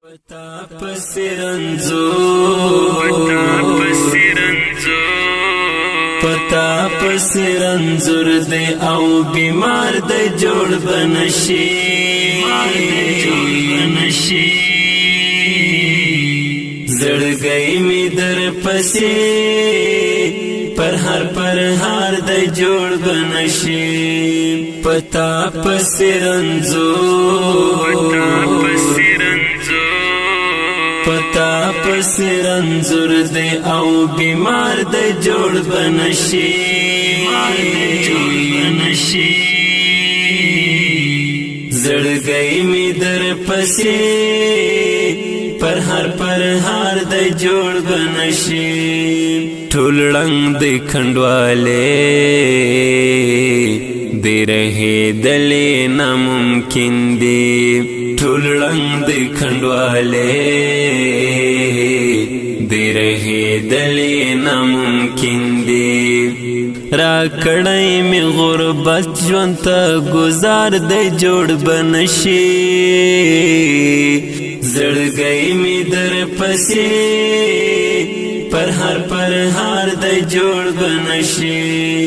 پتا پسرنزو پتا پسرنزور دے او بیمار دے جوڑ بنشی زڑ گئی می در پسی پر ہار دے جوڑ بنشی پتا پسرنزو پتا پسرنزور دے او بیمار دے جوڑ بنشی زڑ گئی می در پسی پر ہار دے جوڑ بنشی ٹھول رنگ دے کھنڈوالے دے رہے دلے ناممکن دی ٹھول رنگ دے کھنڈوالے دے رہے دلے ناممکن دی را کڑائی میں غربت جوانتا گزار دے جوڑ بنشی زڑ گئی می در پسی پر ہار دے جوڑ بنشی